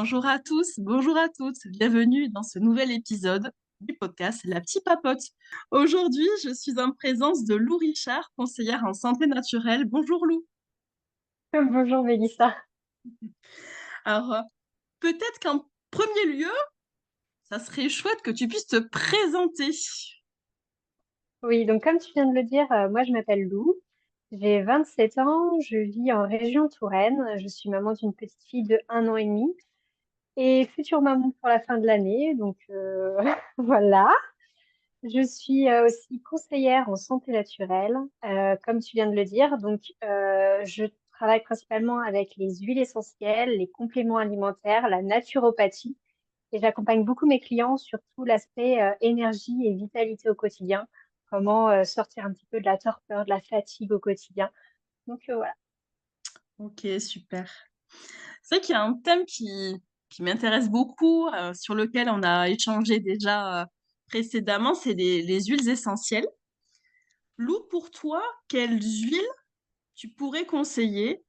Bonjour à tous, bonjour à toutes, bienvenue dans ce nouvel épisode du podcast La Petite Papote. Aujourd'hui, je suis en présence de Lou Richard, conseillère en santé naturelle. Bonjour Lou. Bonjour Mélissa. Alors, peut-être qu'en premier lieu, ça serait chouette que tu puisses te présenter. Oui, donc comme tu viens de le dire, moi je m'appelle Lou, j'ai 27 ans, je vis en région Touraine, je suis maman d'une petite fille de 1 an et demi et future maman pour la fin de l'année, donc voilà. Je suis aussi conseillère en santé naturelle, comme tu viens de le dire, donc je travaille principalement avec les huiles essentielles, les compléments alimentaires, la naturopathie. Et j'accompagne beaucoup mes clients sur tout l'aspect énergie et vitalité au quotidien. Comment sortir un petit peu de la torpeur, de la fatigue au quotidien. Donc voilà. Ok, super. C'est vrai qu'il y a un thème qui m'intéresse beaucoup, sur lequel on a échangé déjà précédemment, c'est les huiles essentielles. Lou, pour toi, quelles huiles tu pourrais conseiller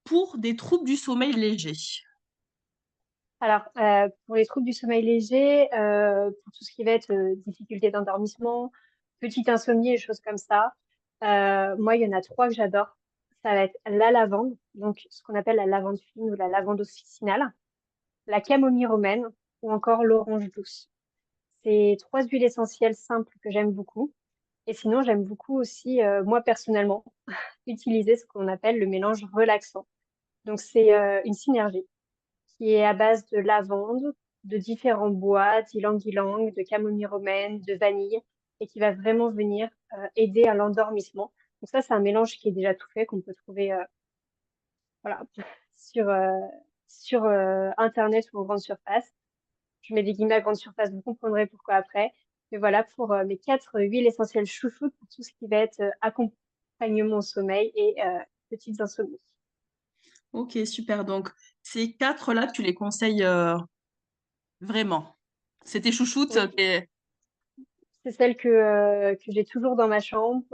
pour des troubles du sommeil légers? Alors, pour les troubles du sommeil léger, pour tout ce qui va être difficulté d'endormissement, petite insomnie et choses comme ça, moi, il y en a trois que j'adore. Ça va être la lavande, donc ce qu'on appelle la lavande fine ou la lavande officinale, la camomille romaine ou encore l'orange douce. C'est trois huiles essentielles simples que j'aime beaucoup. Et sinon, j'aime beaucoup aussi, moi personnellement, utiliser ce qu'on appelle le mélange relaxant. Donc, c'est une synergie qui est à base de lavande, de différents bois, d'ylang-ylang, de camomille romaine, de vanille, et qui va vraiment venir aider à l'endormissement. Donc ça, c'est un mélange qui est déjà tout fait, qu'on peut trouver voilà, sur, Internet ou en grande surface. Je mets des guillemets à grande surface, vous comprendrez pourquoi après. Mais voilà pour mes quatre huiles essentielles chouchoutes pour tout ce qui va être accompagnement au sommeil et petites insomnies. Ok, super. Donc, ces quatre-là, tu les conseilles vraiment. C'est tes chouchoutes. Oui, c'est celle que j'ai toujours dans ma chambre.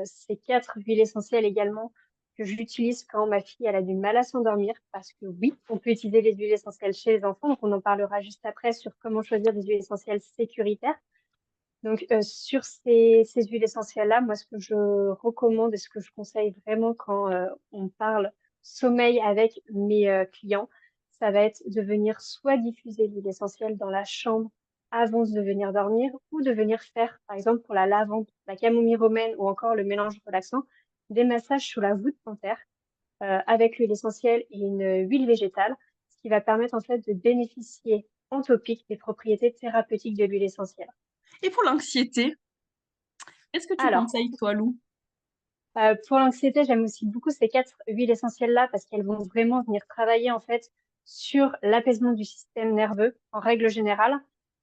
Ces quatre huiles essentielles également que j'utilise quand ma fille elle a du mal à s'endormir. Parce que oui, on peut utiliser les huiles essentielles chez les enfants. Donc on en parlera juste après sur comment choisir des huiles essentielles sécuritaires. Donc, sur ces huiles essentielles-là, moi, ce que je recommande et ce que je conseille vraiment quand on parle sommeil avec mes clients, ça va être de venir soit diffuser l'huile essentielle dans la chambre avant de venir dormir ou de venir faire, par exemple, pour la lavande, la camomille romaine ou encore le mélange relaxant, des massages sous la voûte plantaire avec l'huile essentielle et une huile végétale, ce qui va permettre en fait de bénéficier en topique des propriétés thérapeutiques de l'huile essentielle. Et pour l'anxiété, qu'est-ce que tu Alors, conseilles, toi, Lou? pour l'anxiété, j'aime aussi beaucoup ces quatre huiles essentielles-là parce qu'elles vont vraiment venir travailler en fait sur l'apaisement du système nerveux en règle générale.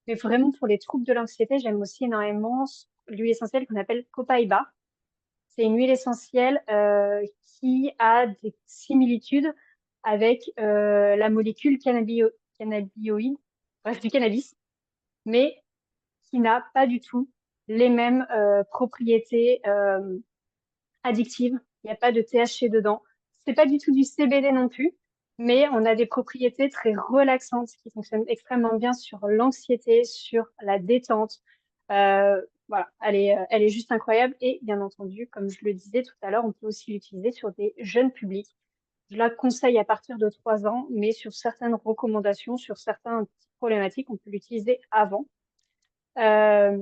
Mais vraiment pour les troubles de l'anxiété, j'aime aussi énormément l'huile essentielle qu'on appelle Copaiba. C'est une huile essentielle qui a des similitudes avec la molécule cannabinoïde, bref, du cannabis, mais qui n'a pas du tout les mêmes propriétés addictive. Il n'y a pas de THC dedans. C'est pas du tout du CBD non plus, mais on a des propriétés très relaxantes qui fonctionnent extrêmement bien sur l'anxiété, sur la détente. Voilà, elle est juste incroyable. Et bien entendu, comme je le disais tout à l'heure, on peut aussi l'utiliser sur des jeunes publics. Je la conseille à partir de 3 ans, mais sur certaines recommandations, sur certaines problématiques, on peut l'utiliser avant. Euh,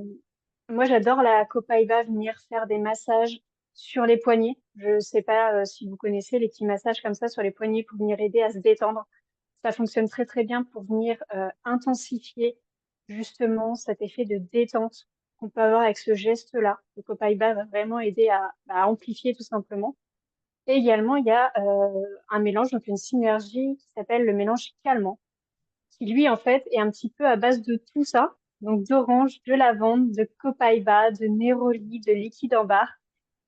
Moi, j'adore la Copaiba venir faire des massages sur les poignets. Je sais pas si vous connaissez les petits massages comme ça sur les poignets pour venir aider à se détendre. Ça fonctionne très très bien pour venir intensifier justement cet effet de détente qu'on peut avoir avec ce geste-là. Le Copaiba va vraiment aider à amplifier tout simplement. Et également, il y a un mélange, donc une synergie qui s'appelle le mélange calmant qui lui, en fait, est un petit peu à base de tout ça. Donc, d'orange, de lavande, de copaïba, de néroli, de liquide en barre.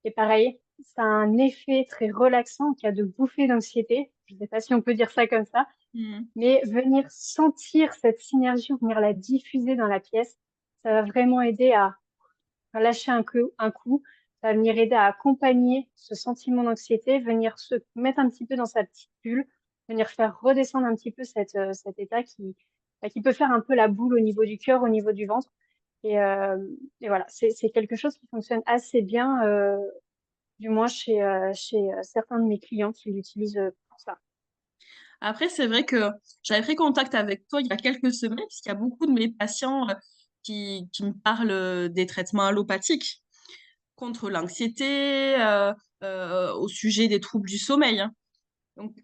Et pareil, ça a un effet très relaxant en cas de bouffée d'anxiété. Je ne sais pas si on peut dire ça comme ça, Hmm. mais venir sentir cette synergie, venir la diffuser dans la pièce, ça va vraiment aider à lâcher un coup. Ça va venir aider à accompagner ce sentiment d'anxiété, venir se mettre un petit peu dans sa petite bulle venir faire redescendre un petit peu cet état qui peut faire un peu la boule au niveau du cœur, au niveau du ventre. Et voilà, c'est quelque chose qui fonctionne assez bien, du moins chez certains de mes clients qui l'utilisent pour ça. Après, c'est vrai que j'avais pris contact avec toi il y a quelques semaines, parce qu'il y a beaucoup de mes patients qui me parlent des traitements allopathiques contre l'anxiété, au sujet des troubles du sommeil, hein. Donc,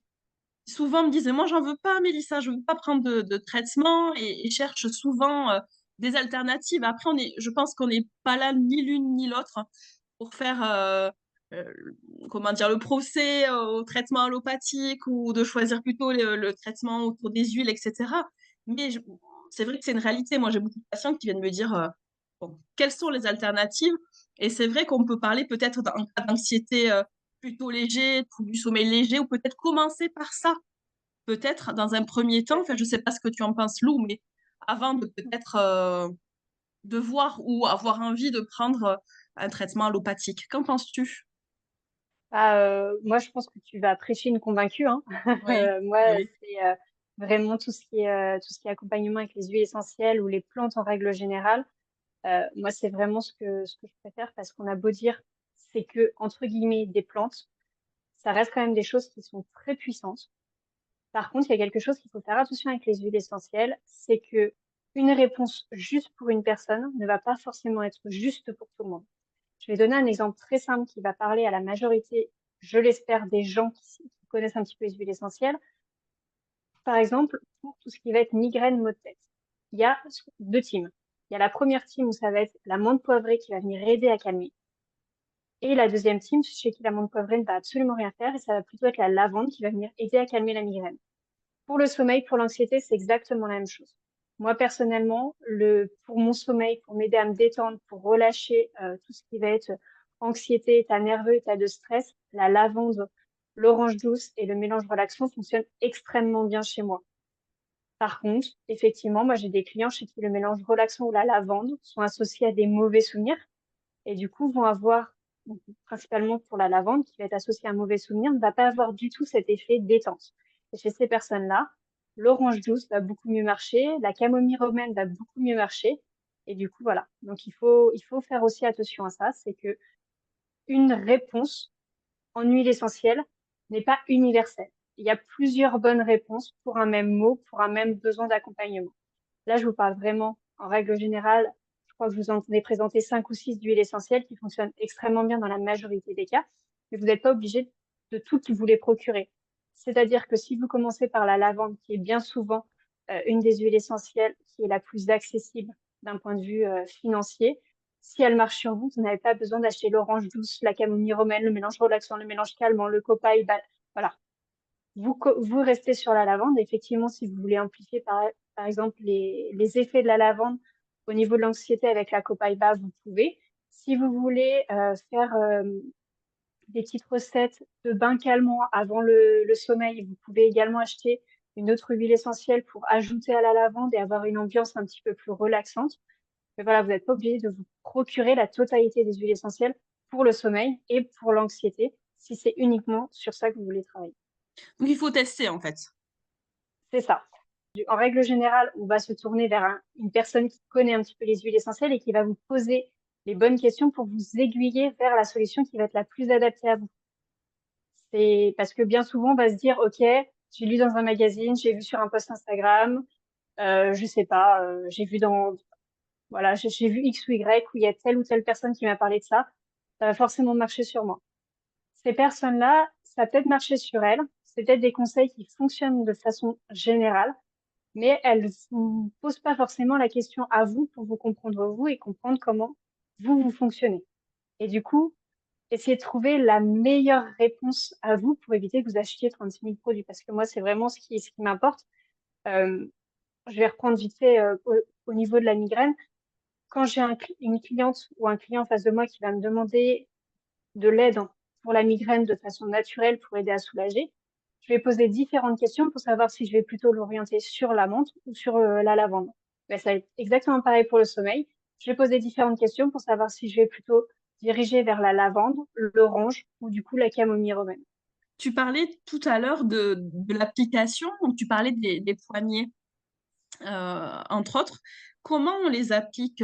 souvent me disent, moi, j'en veux pas, Mélissa, je veux pas prendre de traitement et cherchent souvent des alternatives. Après, je pense qu'on n'est pas là ni l'une ni l'autre pour faire, euh, comment dire, le procès au traitement allopathique ou de choisir plutôt le traitement autour des huiles, etc. Mais c'est vrai que c'est une réalité. Moi, j'ai beaucoup de patients qui viennent me dire, bon, quelles sont les alternatives? Et c'est vrai qu'on peut parler peut-être d'un cas d'anxiété plutôt léger, trouble du sommeil léger, ou peut-être commencer par ça, peut-être dans un premier temps. Enfin, je sais pas ce que tu en penses, Lou, mais avant de peut-être de voir ou avoir envie de prendre un traitement allopathique. Qu'en penses-tu? Moi, je pense que tu vas prêcher une convaincue, hein. Oui, Moi, oui, oui. c'est vraiment tout ce qui est accompagnement avec les huiles essentielles ou les plantes en règle générale. Moi, c'est vraiment ce que je préfère parce qu'on a beau dire, c'est que, entre guillemets, des plantes, ça reste quand même des choses qui sont très puissantes. Par contre, il y a quelque chose qu'il faut faire attention avec les huiles essentielles, c'est que une réponse juste pour une personne ne va pas forcément être juste pour tout le monde. Je vais donner un exemple très simple qui va parler à la majorité, je l'espère, des gens qui connaissent un petit peu les huiles essentielles. Par exemple, pour tout ce qui va être migraine, maux de tête, il y a deux teams. Il y a la première team où ça va être la menthe poivrée qui va venir aider à calmer. Et la deuxième team, chez qui la menthe poivrée ne va absolument rien faire, et ça va plutôt être la lavande qui va venir aider à calmer la migraine. Pour le sommeil, pour l'anxiété, c'est exactement la même chose. Moi, personnellement, pour mon sommeil, pour m'aider à me détendre, pour relâcher tout ce qui va être anxiété, état nerveux, état de stress, la lavande, l'orange douce et le mélange relaxant fonctionnent extrêmement bien chez moi. Par contre, effectivement, moi, j'ai des clients chez qui le mélange relaxant ou la lavande sont associés à des mauvais souvenirs et du coup vont avoir, donc, principalement pour la lavande, qui va être associée à un mauvais souvenir, ne va pas avoir du tout cet effet détente. Et chez ces personnes-là, l'orange douce va beaucoup mieux marcher, la camomille romaine va beaucoup mieux marcher. Et du coup, voilà. Donc, il faut faire aussi attention à ça. C'est que une réponse en huile essentielle n'est pas universelle. Il y a plusieurs bonnes réponses pour un même mot, pour un même besoin d'accompagnement. Là, je vous parle vraiment, en règle générale, je crois que je vous en ai présenté 5 ou 6 d'huiles essentielles qui fonctionnent extrêmement bien dans la majorité des cas, mais vous n'êtes pas obligé de toutes vous les procurer. C'est-à-dire que si vous commencez par la lavande, qui est bien souvent une des huiles essentielles qui est la plus accessible d'un point de vue financier, si elle marche sur vous, vous n'avez pas besoin d'acheter l'orange douce, la camomille romaine, le mélange relaxant, le mélange calmant, le copail, voilà. Vous restez sur la lavande. Effectivement, si vous voulez amplifier par exemple les effets de la lavande au niveau de l'anxiété avec la copaïba, vous pouvez. Si vous voulez faire des petites recettes de bain calmant avant le sommeil, vous pouvez également acheter une autre huile essentielle pour ajouter à la lavande et avoir une ambiance un petit peu plus relaxante. Mais voilà, vous n'êtes pas obligé de vous procurer la totalité des huiles essentielles pour le sommeil et pour l'anxiété si c'est uniquement sur ça que vous voulez travailler. Donc, il faut tester, en fait. C'est ça. En règle générale, on va se tourner vers une personne qui connaît un petit peu les huiles essentielles et qui va vous poser les bonnes questions pour vous aiguiller vers la solution qui va être la plus adaptée à vous. C'est parce que bien souvent, on va se dire, OK, j'ai lu dans un magazine, j'ai vu sur un post Instagram, je sais pas, voilà, j'ai vu X ou Y où il y a telle ou telle personne qui m'a parlé de ça. Ça va forcément marcher sur moi. Ces personnes-là, ça a peut-être marché sur elles. C'est peut-être des conseils qui fonctionnent de façon générale, mais elles vous posent pas forcément la question à vous pour vous comprendre vous et comprendre comment vous fonctionnez. Et du coup, essayez de trouver la meilleure réponse à vous pour éviter que vous achetiez 36 000 produits. Parce que moi, c'est vraiment ce qui m'importe. Euh, je vais reprendre vite fait au niveau de la migraine. Quand j'ai une cliente ou un client en face de moi qui va me demander de l'aide pour la migraine de façon naturelle pour aider à soulager, je vais poser différentes questions pour savoir si je vais plutôt l'orienter sur la menthe ou sur la lavande. Ben, ça va être exactement pareil pour le sommeil. Je vais poser différentes questions pour savoir si je vais plutôt diriger vers la lavande, l'orange ou du coup la camomille romaine. Tu parlais tout à l'heure de l'application, donc tu parlais des poignets, entre autres. Comment on les applique,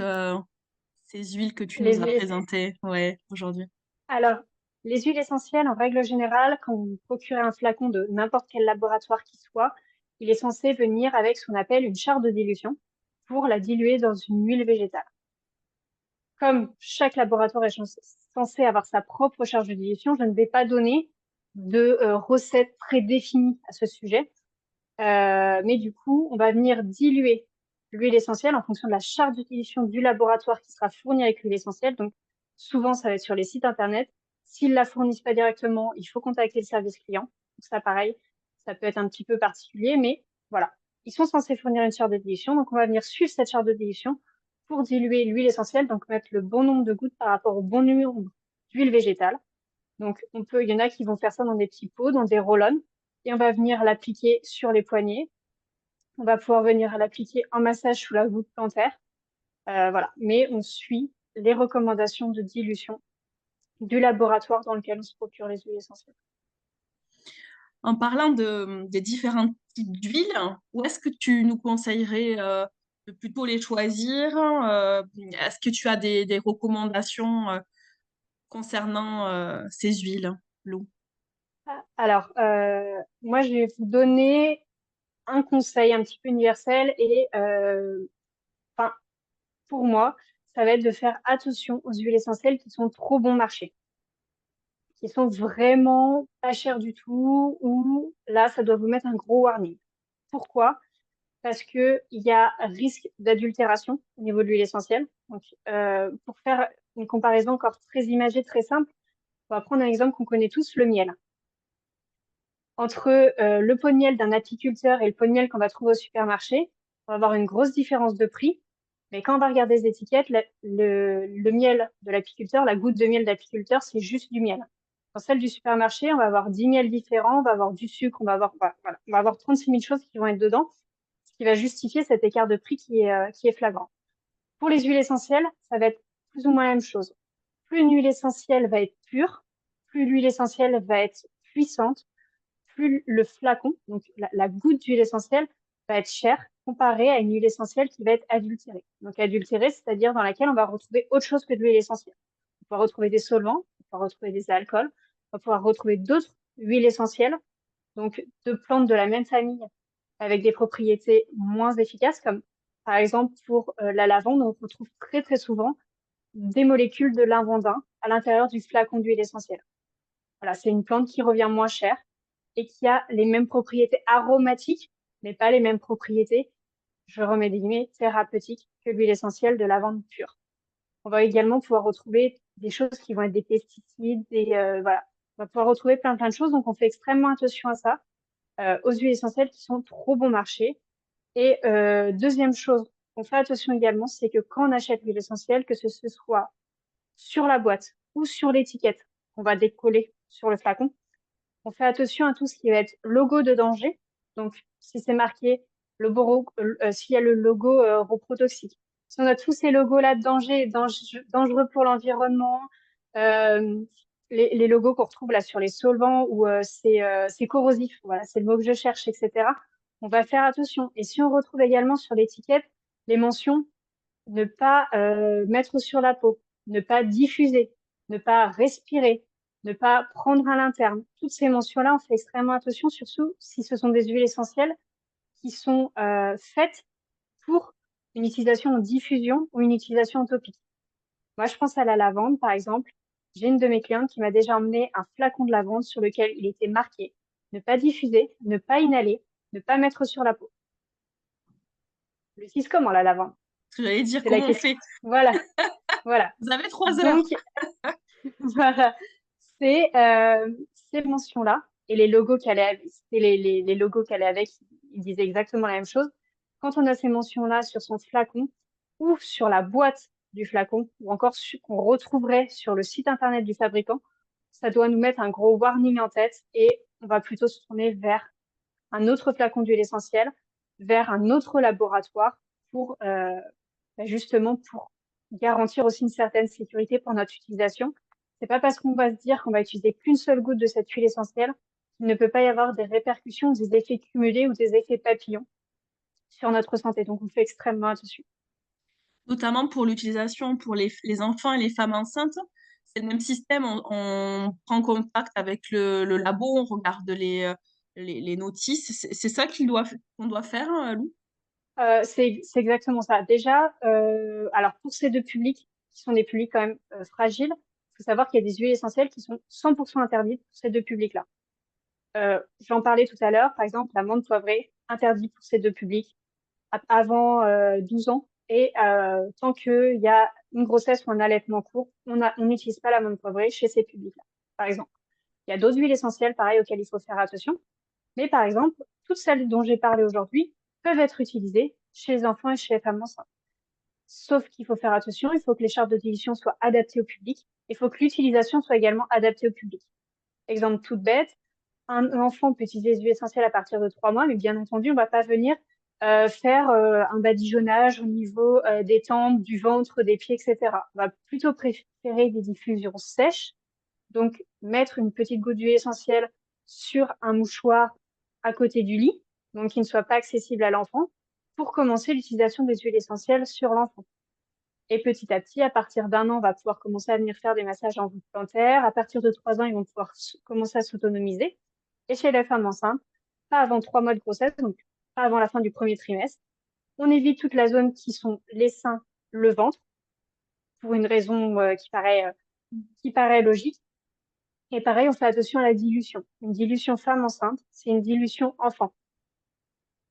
ces huiles que tu Les nous as huiles présentées, ouais, aujourd'hui? Alors, les huiles essentielles, en règle générale, quand vous procurez un flacon de n'importe quel laboratoire qui soit, il est censé venir avec ce qu'on appelle une charte de dilution pour la diluer dans une huile végétale. Comme chaque laboratoire est censé avoir sa propre charge de dilution, je ne vais pas donner de recette prédéfinie à ce sujet. Mais du coup, on va venir diluer l'huile essentielle en fonction de la charte d'utilisation du laboratoire qui sera fournie avec l'huile essentielle. Donc, souvent, ça va être sur les sites internet. S'ils la fournissent pas directement, il faut contacter le service client. Donc ça, pareil, ça peut être un petit peu particulier, mais voilà. Ils sont censés fournir une charte de dilution. Donc, on va venir suivre cette charte de dilution pour diluer l'huile essentielle. Donc, mettre le bon nombre de gouttes par rapport au bon nombre d'huile végétale. Donc, il y en a qui vont faire ça dans des petits pots, dans des roll-on, et on va venir l'appliquer sur les poignets. On va pouvoir venir l'appliquer en massage sous la voûte plantaire. Voilà. Mais on suit les recommandations de dilution du laboratoire dans lequel on se procure les huiles essentielles. En parlant des différents types d'huiles, où est-ce que tu nous conseillerais, de plutôt les choisir? Est-ce que tu as des recommandations, concernant, ces huiles, Lou? Alors, moi, je vais vous donner un conseil un petit peu universel et, enfin, pour moi, ça va être de faire attention aux huiles essentielles qui sont trop bon marché, qui sont vraiment pas chères du tout, ou là, ça doit vous mettre un gros warning. Pourquoi? Parce que il y a risque d'adultération au niveau de l'huile essentielle. Donc, pour faire une comparaison encore très imagée, très simple, on va prendre un exemple qu'on connaît tous, le miel. Entre le pot de miel d'un apiculteur et le pot de miel qu'on va trouver au supermarché, on va avoir une grosse différence de prix. Mais quand on va regarder les étiquettes, le miel de l'apiculteur, la goutte de miel d'apiculteur, c'est juste du miel. Dans celle du supermarché, on va avoir 10 miels différents, on va avoir du sucre, voilà, on va avoir 36 000 choses qui vont être dedans, ce qui va justifier cet écart de prix qui est flagrant. Pour les huiles essentielles, ça va être plus ou moins la même chose. Plus une huile essentielle va être pure, plus l'huile essentielle va être puissante, plus le flacon, donc la goutte d'huile essentielle, va être chère comparée à une huile essentielle qui va être adultérée. Donc adultérée, c'est-à-dire dans laquelle on va retrouver autre chose que de l'huile essentielle. On va retrouver des solvants, on va retrouver des alcools, on va pouvoir retrouver d'autres huiles essentielles, donc de plantes de la même famille avec des propriétés moins efficaces, comme par exemple pour la lavande, on retrouve très très souvent des molécules de lavandin à l'intérieur du flacon d'huile essentielle. Voilà, c'est une plante qui revient moins chère et qui a les mêmes propriétés aromatiques, mais pas les mêmes propriétés, je remets des guillemets, thérapeutiques que l'huile essentielle de lavande pure. On va également pouvoir retrouver des choses qui vont être des pesticides, voilà. On va pouvoir retrouver plein de choses, donc on fait extrêmement attention à ça, aux huiles essentielles qui sont trop bon marché. Et deuxième chose, on fait attention également, c'est que quand on achète l'huile essentielle, que ce soit sur la boîte ou sur l'étiquette qu'on va décoller sur le flacon, on fait attention à tout ce qui va être logo de danger. Donc, si c'est marqué s'il y a le logo reprotoxique. Si on a tous ces logos-là de danger, dangereux pour l'environnement, euh, les logos qu'on retrouve là sur les solvants ou c'est corrosif, voilà, c'est le mot que je cherche, etc. On va faire attention. Et si on retrouve également sur l'étiquette les mentions ne pas mettre sur la peau, ne pas diffuser, ne pas respirer, ne pas prendre à l'interne. Toutes ces mentions-là, on fait extrêmement attention, surtout si ce sont des huiles essentielles qui sont faites pour une utilisation en diffusion ou une utilisation en topique. Moi, je pense à la lavande, par exemple. J'ai une de mes clientes qui m'a déjà emmené un flacon de lavande sur lequel il était marqué ne pas diffuser, ne pas inhaler, ne pas mettre sur la peau. Le utilise comment la lavande? J'allais dire C'est la comment on question. fait? Voilà, voilà. Vous avez 3 heures. Donc, voilà, c'est ces mentions-là et les logos qu'elle avec, c'est les logos qu'elle est avec, ils disent exactement la même chose. Quand on a ces mentions-là sur son flacon ou sur la boîte du flacon ou encore qu'on retrouverait sur le site internet du fabricant, ça doit nous mettre un gros warning en tête et on va plutôt se tourner vers un autre flacon d'huile essentielle, vers un autre laboratoire pour justement pour garantir aussi une certaine sécurité pour notre utilisation. C'est pas parce qu'on va se dire qu'on va utiliser qu'une seule goutte de cette huile essentielle il ne peut pas y avoir des répercussions, des effets cumulés ou des effets papillons sur notre santé. Donc, on fait extrêmement attention. Notamment pour l'utilisation pour les enfants et les femmes enceintes. C'est le même système, on prend contact avec le labo, on regarde les notices. C'est ça qu'on doit faire, Lou? C'est exactement ça. Déjà, alors pour ces deux publics, qui sont des publics quand même fragiles, il faut savoir qu'il y a des huiles essentielles qui sont 100% interdites pour ces deux publics-là. J'en parlais tout à l'heure, par exemple, la menthe poivrée, interdite pour ces deux publics avant 12 ans. Et tant qu'il y a une grossesse ou un allaitement court, on n'utilise pas la menthe poivrée chez ces publics-là, par exemple. Il y a d'autres huiles essentielles, pareil, auxquelles il faut faire attention. Mais par exemple, toutes celles dont j'ai parlé aujourd'hui peuvent être utilisées chez les enfants et chez les femmes enceintes. Sauf qu'il faut faire attention, il faut que les chartes de dilution soient adaptées au public. Il faut que l'utilisation soit également adaptée au public. Exemple tout bête, un enfant peut utiliser les huiles essentielles à partir de 3 mois, mais bien entendu, on va pas venir faire un badigeonnage au niveau des tempes, du ventre, des pieds, etc. On va plutôt préférer des diffusions sèches. Donc, mettre une petite goutte d'huile essentielle sur un mouchoir à côté du lit, donc qui ne soit pas accessible à l'enfant, pour commencer l'utilisation des huiles essentielles sur l'enfant. Et petit à petit, à partir d'1 an, on va pouvoir commencer à venir faire des massages en voûte plantaire. À partir de 3 ans, ils vont pouvoir commencer à s'autonomiser. Et chez les femmes enceintes, pas avant 3 mois de grossesse, donc pas avant la fin du premier trimestre. On évite toute la zone qui sont les seins, le ventre, pour une raison qui paraît logique. Et pareil, on fait attention à la dilution. Une dilution femme enceinte, c'est une dilution enfant.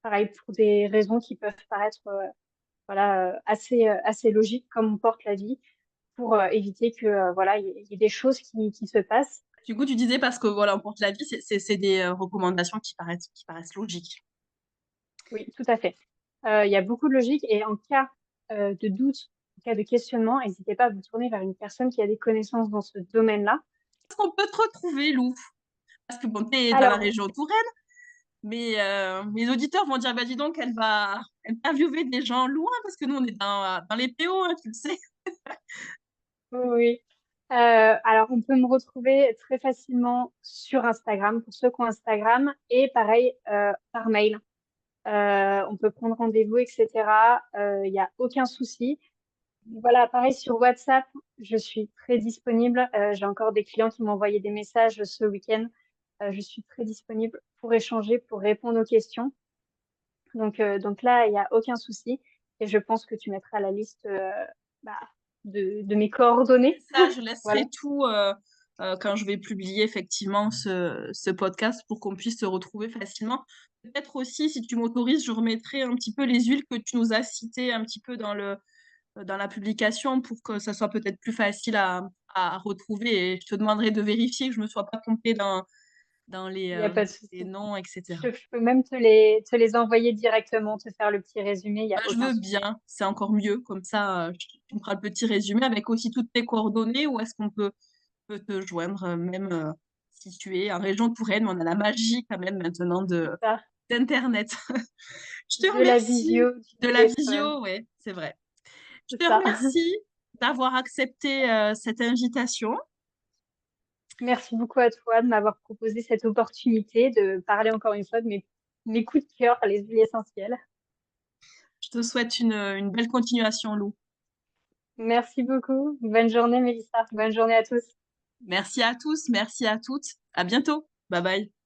Pareil, pour des raisons qui peuvent paraître assez logiques, comme on porte la vie, pour éviter que voilà, il y ait des choses qui se passent. Du coup, tu disais parce que voilà, on porte la vie, c'est des recommandations qui paraissent logiques. Oui, tout à fait. Il y a beaucoup de logique et en cas de doute, en cas de questionnement, n'hésitez pas à vous tourner vers une personne qui a des connaissances dans ce domaine-là. Est-ce qu'on peut te retrouver, Lou? Parce que bon, t'es dans la Alors, région Touraine, mais mes auditeurs vont dire, bah dis donc, elle va interviewer des gens loin, parce que nous, on est dans les PO, hein, tu le sais. oui. Alors, on peut me retrouver très facilement sur Instagram, pour ceux qui ont Instagram, et pareil, par mail. On peut prendre rendez-vous, etc. Il n'y a aucun souci. Voilà, pareil sur WhatsApp, je suis très disponible. J'ai encore des clients qui m'ont envoyé des messages ce week-end. Je suis très disponible pour échanger, pour répondre aux questions. Donc là, il n'y a aucun souci. Et je pense que tu mettras la liste bah, de mes coordonnées. Ça, je Voilà. laisserai tout quand je vais publier effectivement ce podcast pour qu'on puisse se retrouver facilement. Peut-être aussi, si tu m'autorises, je remettrai un petit peu les huiles que tu nous as citées un petit peu dans la publication pour que ça soit peut-être plus facile à retrouver. Et je te demanderai de vérifier que je ne me sois pas trompée dans Il n'y a pas de les souci. noms, etc. Je peux même te les envoyer directement, te faire le petit résumé. Il n'y Bah, a je aucun veux souci. bien, c'est encore mieux. Comme ça, tu me feras le petit résumé avec aussi toutes tes coordonnées. Où est-ce qu'on peut te joindre, même si tu es en région Touraine, mais on a la magie quand même maintenant C'est ça. d'Internet. Je te De la remercie visio, du de la téléphone. visio, ouais, c'est vrai. Je C'est te ça. remercie d'avoir accepté cette invitation. Merci beaucoup à toi de m'avoir proposé cette opportunité de parler encore une fois de mes coups de cœur, les huiles essentielles. Je te souhaite une belle continuation, Lou. Merci beaucoup. Bonne journée, Mélissa. Bonne journée à tous. Merci à tous, merci à toutes. À bientôt. Bye bye.